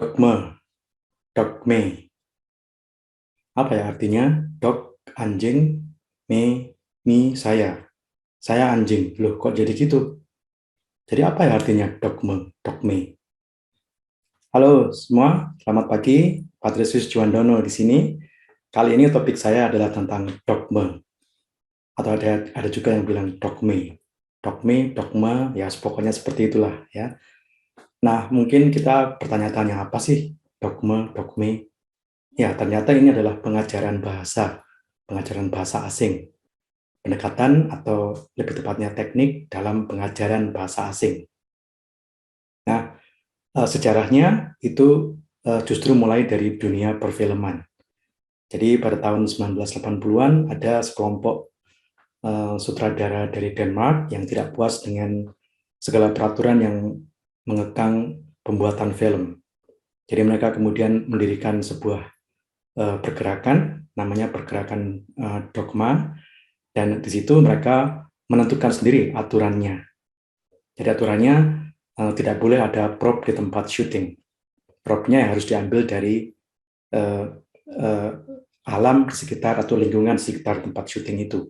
Dogme, dogme. Apa ya artinya? Dog, anjing, me, saya. Saya anjing. Loh, kok jadi gitu? Jadi apa ya artinya dogme, dogme? Halo semua, selamat pagi. Patrisius Juandono di sini. Kali ini topik saya adalah tentang dogme. Atau ada juga yang bilang dogme. Dogme, dogma, ya pokoknya seperti itulah ya. Nah, mungkin kita bertanya-tanya apa sih dogme, dogme? Ya, ternyata ini adalah pengajaran bahasa asing. Pendekatan atau lebih tepatnya teknik dalam pengajaran bahasa asing. Nah, sejarahnya itu justru mulai dari dunia perfilman. Jadi pada tahun 1980-an ada sekelompok sutradara dari Denmark yang tidak puas dengan segala peraturan yang mengekang pembuatan film. Jadi mereka kemudian mendirikan sebuah pergerakan, namanya pergerakan dogma, dan di situ mereka menentukan sendiri aturannya. Jadi aturannya tidak boleh ada prop di tempat syuting. Propnya harus diambil dari alam di sekitar atau lingkungan di sekitar tempat syuting itu.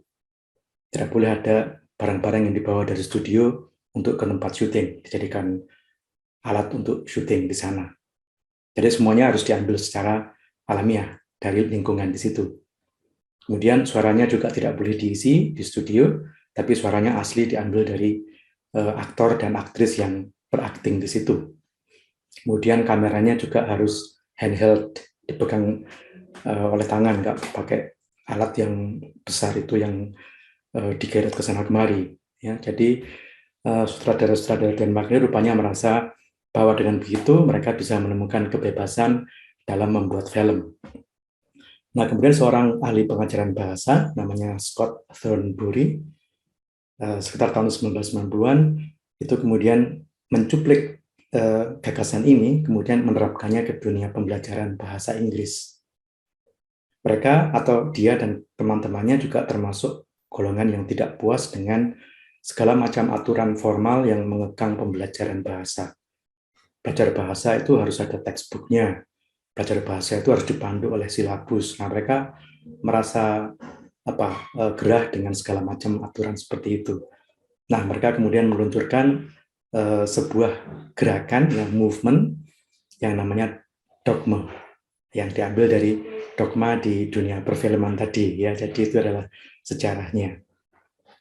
Tidak boleh ada barang-barang yang dibawa dari studio untuk ke tempat syuting, dijadikan alat untuk syuting di sana. Jadi semuanya harus diambil secara alamiah dari lingkungan di situ. Kemudian suaranya juga tidak boleh diisi di studio, tapi suaranya asli diambil dari aktor dan aktris yang berakting di situ. Kemudian kameranya juga harus handheld, dipegang oleh tangan, nggak pakai alat yang besar itu yang digeret ke sana kemari. Ya, jadi sutradara-sutradara Denmark ini rupanya merasa bahwa dengan begitu mereka bisa menemukan kebebasan dalam membuat film. Nah, kemudian seorang ahli pengajaran bahasa namanya Scott Thornbury sekitar tahun 1990-an itu kemudian mencuplik gagasan ini, kemudian menerapkannya ke dunia pembelajaran bahasa Inggris. Mereka atau dia dan teman-temannya juga termasuk golongan yang tidak puas dengan segala macam aturan formal yang mengekang pembelajaran bahasa. Belajar bahasa itu harus ada textbooknya, belajar bahasa itu harus dipandu oleh silabus. Nah, mereka merasa gerah dengan segala macam aturan seperti itu. Nah, mereka kemudian meluncurkan sebuah gerakan, movement yang namanya dogma, yang diambil dari dogma di dunia perfilman tadi. Ya, jadi itu adalah sejarahnya.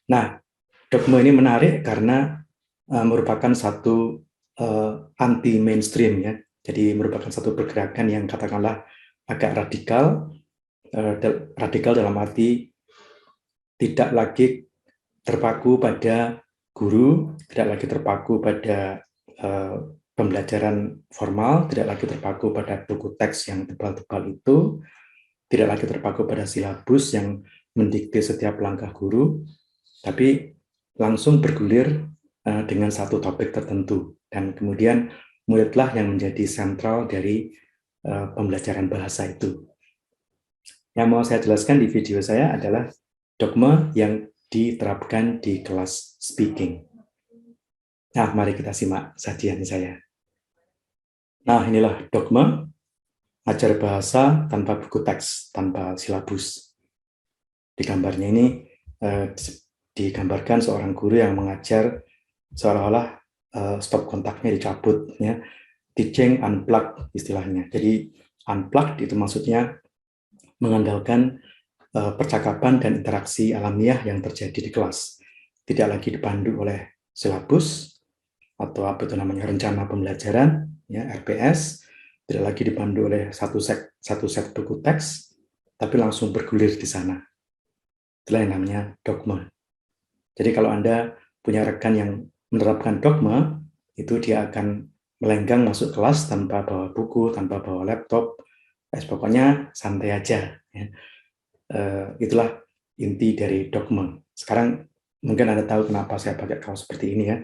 Nah, dogma ini menarik karena merupakan satu anti mainstream ya. Jadi merupakan satu pergerakan yang katakanlah agak radikal, radikal dalam arti tidak lagi terpaku pada guru, tidak lagi terpaku pada pembelajaran formal, tidak lagi terpaku pada buku teks yang tebal-tebal itu, tidak lagi terpaku pada silabus yang mendikte setiap langkah guru, tapi langsung bergulir dengan satu topik tertentu. Dan kemudian muridlah yang menjadi sentral dari pembelajaran bahasa itu. Yang mau saya jelaskan di video saya adalah dogma yang diterapkan di kelas speaking. Nah, mari kita simak sajian saya. Nah, inilah dogma, ajar bahasa tanpa buku teks, tanpa silabus. Di gambarnya ini digambarkan seorang guru yang mengajar seolah-olah stop kontaknya dicabut, ya. Teaching unplugged istilahnya. Jadi unplugged itu maksudnya mengandalkan percakapan dan interaksi alamiah yang terjadi di kelas. Tidak lagi dipandu oleh silabus atau apa itu namanya rencana pembelajaran, ya RPS, tidak lagi dipandu oleh satu set buku teks, tapi langsung bergulir di sana. Itulah yang namanya dogma. Jadi kalau Anda punya rekan yang menerapkan dogma, itu dia akan melenggang masuk kelas tanpa bawa buku, tanpa bawa laptop, pokoknya santai aja. Ya. Itulah inti dari dogma. Sekarang mungkin Anda tahu kenapa saya pakai kaos seperti ini ya.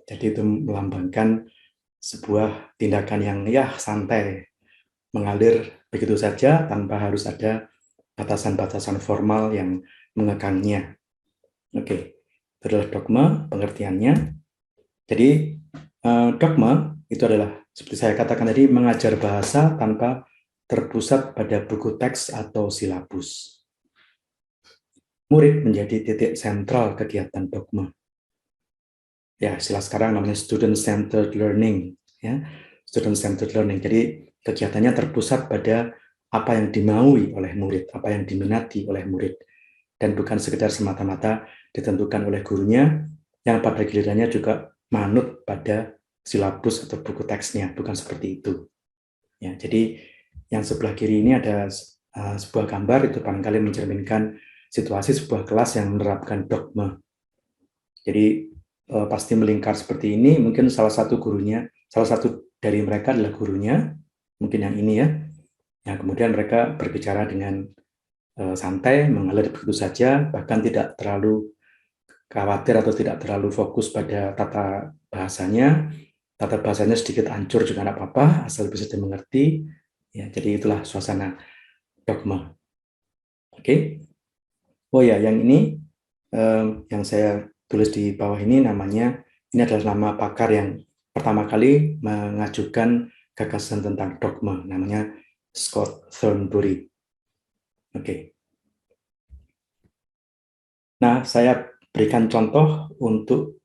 Jadi itu melambangkan sebuah tindakan yang ya santai, mengalir begitu saja tanpa harus ada batasan-batasan formal yang mengekangnya. Oke, itu adalah dogma pengertiannya. Jadi dogma itu adalah Seperti saya katakan tadi, mengajar bahasa tanpa terpusat pada buku teks atau silabus. Murid menjadi titik sentral kegiatan dogma. Ya, istilah sekarang namanya student-centered learning. Ya, student-centered learning. Jadi kegiatannya terpusat pada apa yang dimaui oleh murid, apa yang diminati oleh murid, dan bukan sekedar semata-mata ditentukan oleh gurunya, yang pada gilirannya juga manut pada silabus atau buku teksnya, bukan seperti itu. Ya, jadi yang sebelah kiri ini ada sebuah gambar, itu barangkali mencerminkan situasi sebuah kelas yang menerapkan dogma. Jadi pasti melingkar seperti ini, mungkin salah satu dari mereka adalah gurunya, mungkin yang ini ya, yang kemudian mereka berbicara dengan santai, mengalir begitu saja, bahkan tidak terlalu khawatir atau tidak terlalu fokus pada tata bahasanya sedikit hancur juga tidak apa-apa, asal bisa dimengerti. Ya, jadi itulah suasana dogma. Oke. Oh ya, yang ini yang saya tulis di bawah ini namanya, ini adalah nama pakar yang pertama kali mengajukan gagasan tentang dogma, namanya Scott Thornbury. Oke. Nah, saya berikan contoh untuk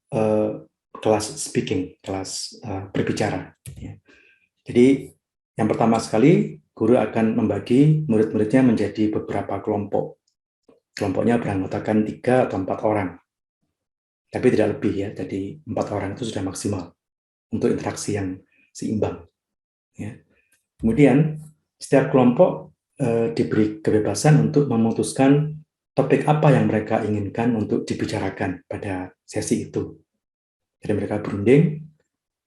kelas speaking, kelas berbicara. Ya. Jadi yang pertama sekali, guru akan membagi murid-muridnya menjadi beberapa kelompok. Kelompoknya beranggotakan 3 atau 4 orang. Tapi tidak lebih ya, jadi 4 orang itu sudah maksimal untuk interaksi yang seimbang. Ya. Kemudian setiap kelompok diberi kebebasan untuk memutuskan topik apa yang mereka inginkan untuk dibicarakan pada sesi itu. Jadi mereka berunding,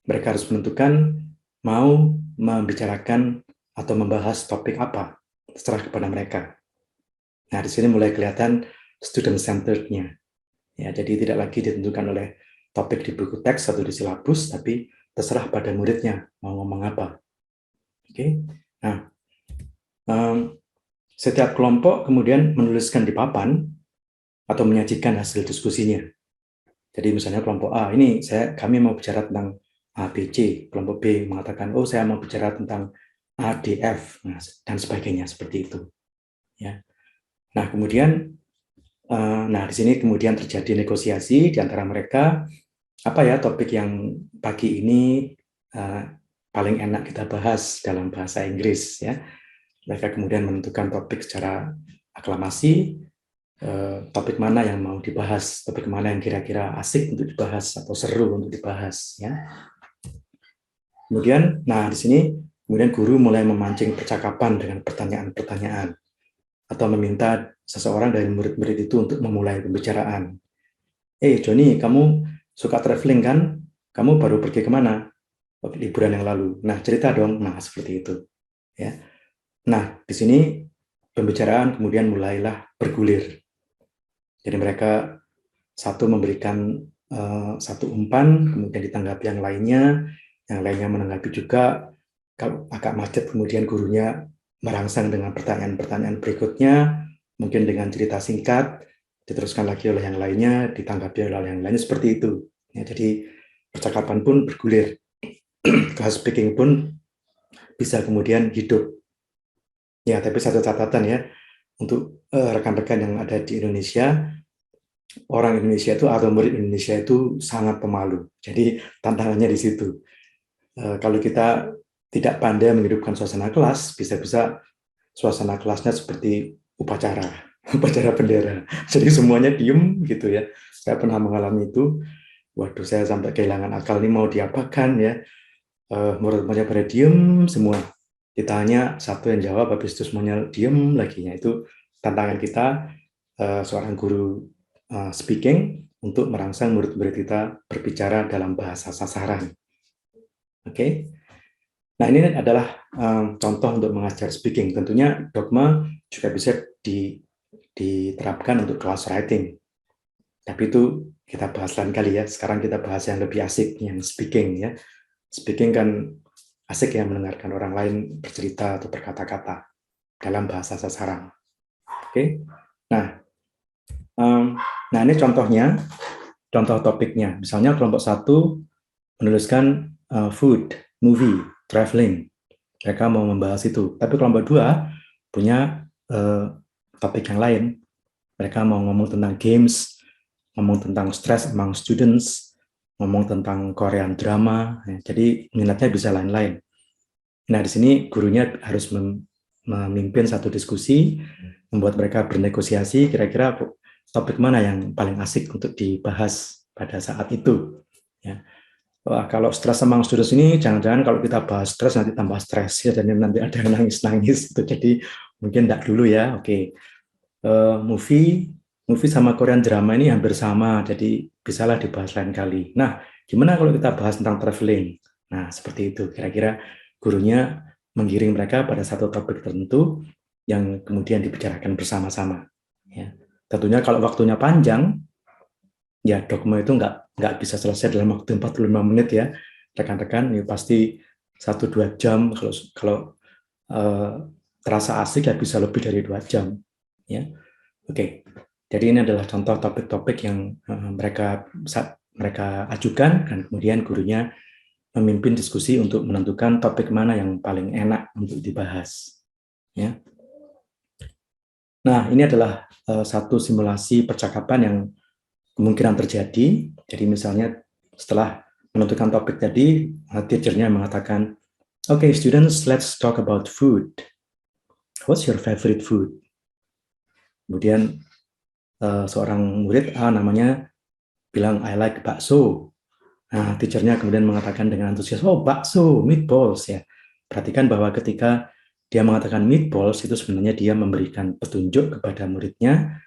mereka harus menentukan mau membicarakan atau membahas topik apa, terserah kepada mereka. Nah, di sini mulai kelihatan student-centered-nya. Ya, jadi tidak lagi ditentukan oleh topik di buku teks atau di silabus, tapi terserah pada muridnya mau ngomong apa. Oke. Nah, setiap kelompok kemudian menuliskan di papan atau menyajikan hasil diskusinya. Jadi misalnya kelompok A, ini kami mau bicara tentang ABC, kelompok B mengatakan, oh saya mau bicara tentang ADF, dan sebagainya seperti itu. Ya. Nah kemudian, di sini kemudian terjadi negosiasi di antara mereka, apa ya topik yang pagi ini paling enak kita bahas dalam bahasa Inggris ya. Mereka kemudian menentukan topik secara aklamasi, topik mana yang mau dibahas, topik mana yang kira-kira asik untuk dibahas atau seru untuk dibahas ya. Kemudian, di sini kemudian guru mulai memancing percakapan dengan pertanyaan-pertanyaan atau meminta seseorang dari murid-murid itu untuk memulai pembicaraan. Joni, kamu suka traveling kan? Kamu baru pergi kemana? Liburan yang lalu. Nah, cerita dong. Nah, seperti itu. Ya. Nah, di sini pembicaraan kemudian mulailah bergulir. Jadi mereka satu memberikan satu umpan, kemudian ditanggapi yang lainnya menanggapi juga. Kalau agak macet, kemudian gurunya merangsang dengan pertanyaan-pertanyaan berikutnya, mungkin dengan cerita singkat, diteruskan lagi oleh yang lainnya, ditanggapi oleh yang lainnya, seperti itu. Ya, jadi percakapan pun bergulir. Kelas speaking pun bisa kemudian hidup. Ya, tapi satu catatan ya, untuk rekan-rekan yang ada di Indonesia, orang Indonesia itu atau murid Indonesia itu sangat pemalu. Jadi tantangannya di situ. Kalau kita tidak pandai menghidupkan suasana kelas, bisa-bisa suasana kelasnya seperti upacara, upacara bendera. Jadi semuanya diem gitu ya. Saya pernah mengalami itu. Waduh, saya sampai kehilangan akal, ini mau diapakan ya. Murid-muridnya pada diem semua. Ditanya satu yang jawab, habis itu semuanya diem lagi. Itu tantangan kita seorang guru speaking untuk merangsang murid-murid kita berbicara dalam bahasa sasaran. Oke. Nah, ini adalah contoh untuk mengajar speaking. Tentunya dogma juga bisa diterapkan untuk class writing. Tapi itu kita bahas lain kali ya. Sekarang kita bahas yang lebih asik, yang speaking ya. Speaking kan asik ya, mendengarkan orang lain bercerita atau berkata-kata dalam bahasa sasaran. Oke. Nah ini contohnya, contoh topiknya. Misalnya kelompok 1 menuliskan food, movie. traveling. Mereka mau membahas itu. Tapi kelompok 2 punya topik yang lain. Mereka mau ngomong tentang games, ngomong tentang stress among students, ngomong tentang Korean drama. Jadi minatnya bisa lain-lain. Nah, di sini gurunya harus memimpin satu diskusi, membuat mereka bernegosiasi, kira-kira topik mana yang paling asik untuk dibahas pada saat itu. Ya. Wah, kalau stres among students ini, jangan-jangan kalau kita bahas stres nanti tambah stres ya, dan nanti ada yang nangis-nangis. Jadi mungkin enggak dulu ya. Oke. Movie sama Korean drama ini hampir sama, jadi bisalah dibahas lain kali. Nah, gimana kalau kita bahas tentang traveling? Nah, seperti itu. Kira-kira gurunya menggiring mereka pada satu topik tertentu yang kemudian dibicarakan bersama-sama. Ya. Tentunya kalau waktunya panjang, ya dogma itu nggak bisa selesai dalam waktu 45 menit ya. Rekan-rekan, ya pasti 1-2 jam. Kalau terasa asik ya bisa lebih dari 2 jam. Ya. Oke, jadi ini adalah contoh topik-topik yang mereka ajukan, dan kemudian gurunya memimpin diskusi untuk menentukan topik mana yang paling enak untuk dibahas. Ya. Nah, ini adalah satu simulasi percakapan yang kemungkinan terjadi. Jadi misalnya setelah menentukan topik tadi, teacher-nya mengatakan, "Okay, students, let's talk about food. What's your favorite food?" Kemudian seorang murid namanya bilang, "I like bakso." Nah, teacher-nya kemudian mengatakan dengan antusias, "Oh, bakso, meatballs ya." Perhatikan bahwa ketika dia mengatakan meatballs, itu sebenarnya dia memberikan petunjuk kepada muridnya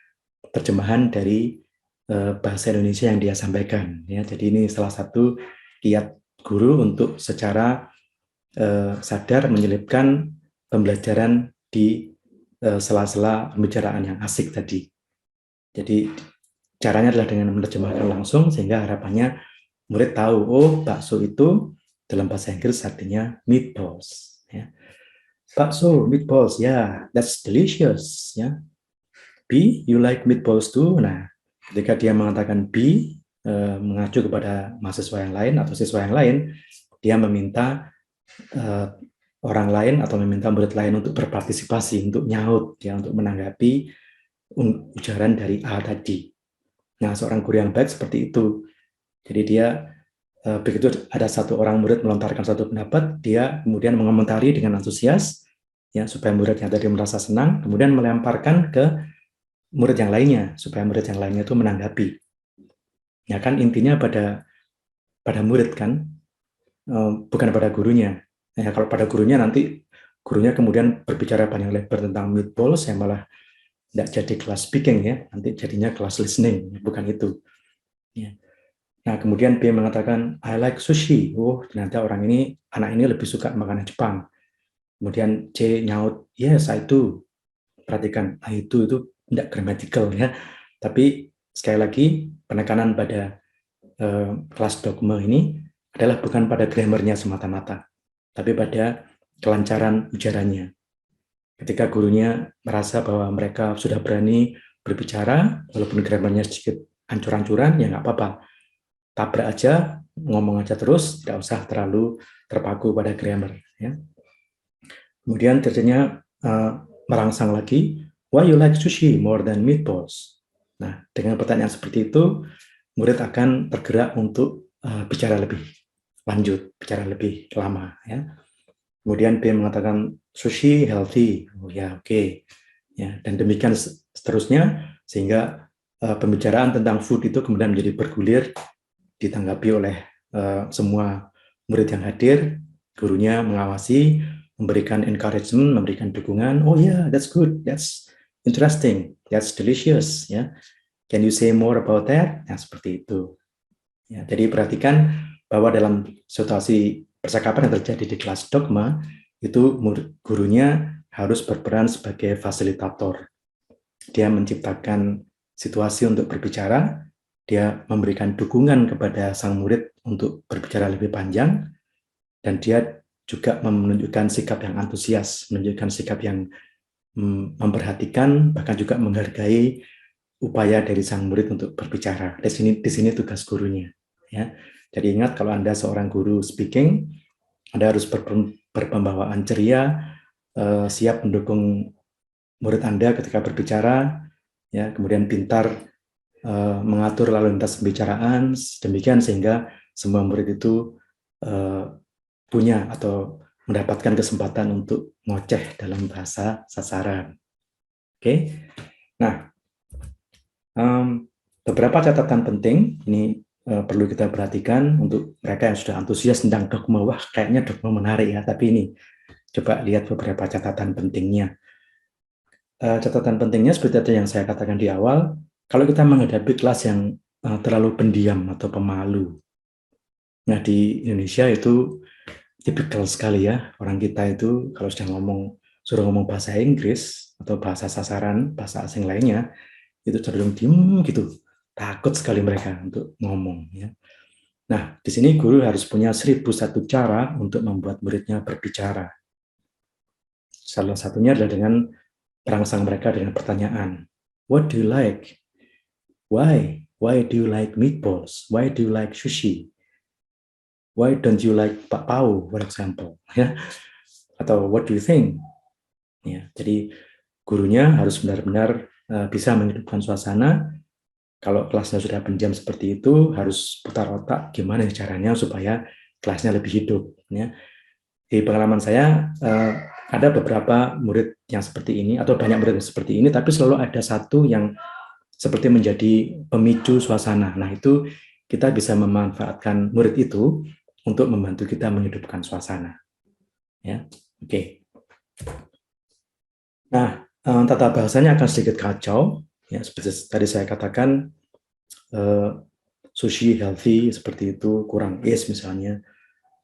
terjemahan dari bahasa Indonesia yang dia sampaikan. Ya, jadi ini salah satu kiat guru untuk secara sadar menyelipkan pembelajaran di sela-sela pembicaraan yang asik tadi. Jadi caranya adalah dengan menerjemahkan langsung, sehingga harapannya murid tahu, oh bakso itu dalam bahasa Inggris artinya meatballs. Ya. Bakso, meatballs, ya, yeah, that's delicious. Ya. B, you like meatballs too? Nah, ketika dia mengatakan B, mengacu kepada mahasiswa yang lain atau siswa yang lain, dia meminta orang lain atau meminta murid lain untuk berpartisipasi, untuk nyaut, ya, untuk menanggapi ujaran dari A tadi. Nah, seorang guru yang baik seperti itu. Jadi dia begitu ada satu orang murid melontarkan satu pendapat, dia kemudian mengomentari dengan antusias, ya, supaya muridnya tadi merasa senang, kemudian melemparkan ke murid yang lainnya, supaya murid yang lainnya itu menanggapi. Ya kan, intinya pada murid kan, bukan pada gurunya. Ya, kalau pada gurunya nanti gurunya kemudian berbicara panjang lebar tentang meatballs, yang malah tidak jadi kelas speaking ya, nanti jadinya kelas listening, bukan itu. Ya. Nah, kemudian B mengatakan, I like sushi. Oh, ternyata anak ini lebih suka makanan Jepang. Kemudian C nyaut, yes, I do. Perhatikan, I do itu tidak grammatical ya. Tapi sekali lagi, penekanan pada kelas dogma ini adalah bukan pada grammarnya semata-mata, tapi pada kelancaran ujarannya. Ketika gurunya merasa bahwa mereka sudah berani berbicara, walaupun grammarnya sedikit ancur-ancuran, ya nggak apa-apa. Tabrak aja, ngomong aja terus, tidak usah terlalu terpaku pada grammar. Ya. Kemudian teachernya merangsang lagi, why you like sushi more than meatballs? Nah, dengan pertanyaan seperti itu, murid akan tergerak untuk bicara lebih lanjut, bicara lebih lama. Ya. Kemudian B mengatakan sushi healthy, oh ya oke. Ya, dan demikian seterusnya, sehingga pembicaraan tentang food itu kemudian menjadi bergulir, ditanggapi oleh semua murid yang hadir, gurunya mengawasi, memberikan encouragement, memberikan dukungan. Oh yeah, that's good, that's interesting, that's delicious. Ya, can you say more about that? Nah, seperti itu. Ya, jadi perhatikan bahwa dalam situasi percakapan yang terjadi di kelas dogma, itu gurunya harus berperan sebagai fasilitator. Dia menciptakan situasi untuk berbicara, dia memberikan dukungan kepada sang murid untuk berbicara lebih panjang, dan dia juga menunjukkan sikap yang antusias, menunjukkan sikap yang memperhatikan, bahkan juga menghargai upaya dari sang murid untuk berbicara. Di sini tugas gurunya. Ya. Jadi ingat, kalau Anda seorang guru speaking, Anda harus berpembawaan ceria, siap mendukung murid Anda ketika berbicara, ya, kemudian pintar mengatur lalu lintas pembicaraan, demikian sehingga semua murid itu punya atau mendapatkan kesempatan untuk ngoceh dalam bahasa sasaran. Oke, nah beberapa catatan penting ini perlu kita perhatikan untuk mereka yang sudah antusias tentang dogma. Wah, kayaknya dogma menarik ya, tapi ini coba lihat beberapa catatan pentingnya. Catatan pentingnya seperti yang saya katakan di awal, kalau kita menghadapi kelas yang terlalu pendiam atau pemalu. Nah, di Indonesia itu tipikal sekali ya, orang kita itu kalau sudah suruh ngomong bahasa Inggris atau bahasa sasaran, bahasa asing lainnya, itu cenderung diem gitu, takut sekali mereka untuk ngomong ya. Nah, di sini guru harus punya 1001 cara untuk membuat muridnya berbicara. Salah satunya adalah dengan merangsang mereka dengan pertanyaan. What do you like? Why? Why do you like meatballs? Why do you like sushi? Why don't you like Pak Pau, for example? Ya. Atau what do you think? Ya, jadi gurunya harus benar-benar bisa menghidupkan suasana. Kalau kelasnya sudah pendiam seperti itu, harus putar otak gimana caranya supaya kelasnya lebih hidup. Ya. Di pengalaman saya, ada beberapa murid yang seperti ini, atau banyak murid yang seperti ini, tapi selalu ada satu yang seperti menjadi pemicu suasana. Nah, itu kita bisa memanfaatkan murid itu untuk membantu kita menghidupkan suasana. Ya, oke. Nah, tata bahasanya akan sedikit kacau. Ya, seperti tadi saya katakan, sushi healthy seperti itu, kurang is misalnya.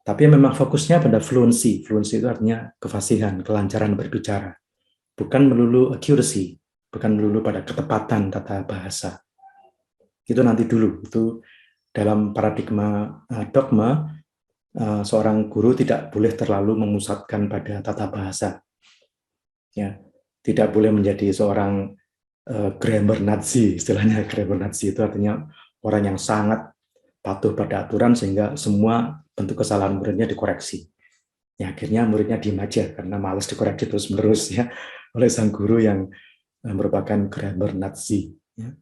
Tapi memang fokusnya pada fluency. Fluency itu artinya kefasihan, kelancaran berbicara. Bukan melulu accuracy, bukan melulu pada ketepatan tata bahasa. Itu nanti dulu. Itu dalam paradigma dogma, seorang guru tidak boleh terlalu memusatkan pada tata bahasa. Ya, tidak boleh menjadi seorang grammar Nazi, istilahnya grammar Nazi itu artinya orang yang sangat patuh pada aturan sehingga semua bentuk kesalahan muridnya dikoreksi. Ya, akhirnya muridnya diam aja karena malas dikoreksi terus-menerus ya oleh sang guru yang merupakan grammar Nazi. Ya.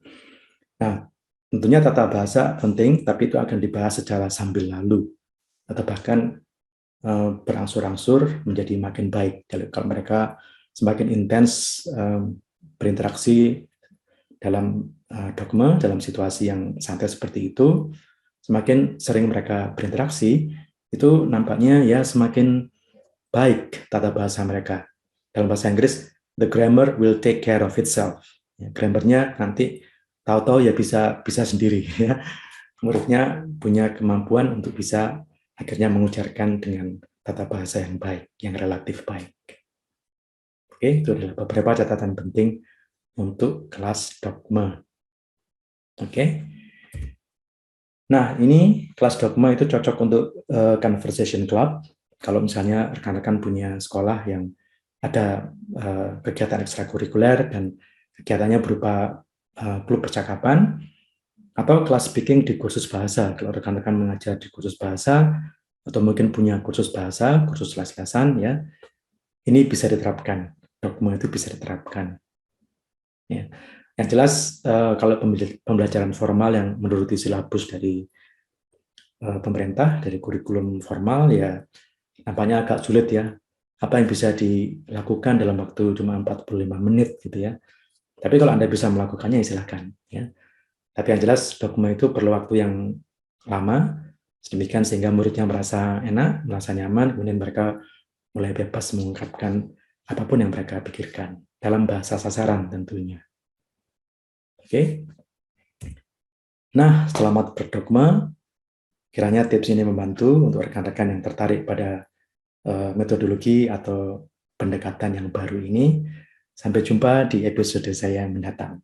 Nah, tentunya tata bahasa penting, tapi itu akan dibahas secara sambil lalu atau bahkan berangsur-angsur menjadi makin baik. Kalau mereka semakin intens berinteraksi dalam dogma, dalam situasi yang santai seperti itu, semakin sering mereka berinteraksi, itu nampaknya ya semakin baik tata bahasa mereka. Dalam bahasa Inggris, the grammar will take care of itself. Ya, grammarnya nanti tahu-tahu ya bisa sendiri. Ya. Muridnya punya kemampuan untuk bisa akhirnya mengucapkan dengan tata bahasa yang baik, yang relatif baik. Oke, itu adalah beberapa catatan penting untuk kelas dogma. Oke. Nah, ini kelas dogma itu cocok untuk conversation club. Kalau misalnya rekan-rekan punya sekolah yang ada kegiatan ekstrakurikuler dan kegiatannya berupa klub percakapan, atau kelas speaking di kursus bahasa. Kalau rekan-rekan mengajar di kursus bahasa, atau mungkin punya kursus bahasa, kursus les-lesan, ya, ini bisa diterapkan. Dogma itu bisa diterapkan. Ya. Yang jelas, kalau pembelajaran formal yang menuruti silabus dari pemerintah, dari kurikulum formal, ya nampaknya agak sulit ya. Apa yang bisa dilakukan dalam waktu cuma 45 menit gitu ya. Tapi kalau Anda bisa melakukannya, ya silakan. Ya. Tapi yang jelas dogma itu perlu waktu yang lama, sedemikian sehingga muridnya merasa enak, merasa nyaman, kemudian mereka mulai bebas mengungkapkan apapun yang mereka pikirkan dalam bahasa sasaran tentunya. Oke. Nah, selamat berdogma. Kiranya tips ini membantu untuk rekan-rekan yang tertarik pada metodologi atau pendekatan yang baru ini. Sampai jumpa di episode saya mendatang.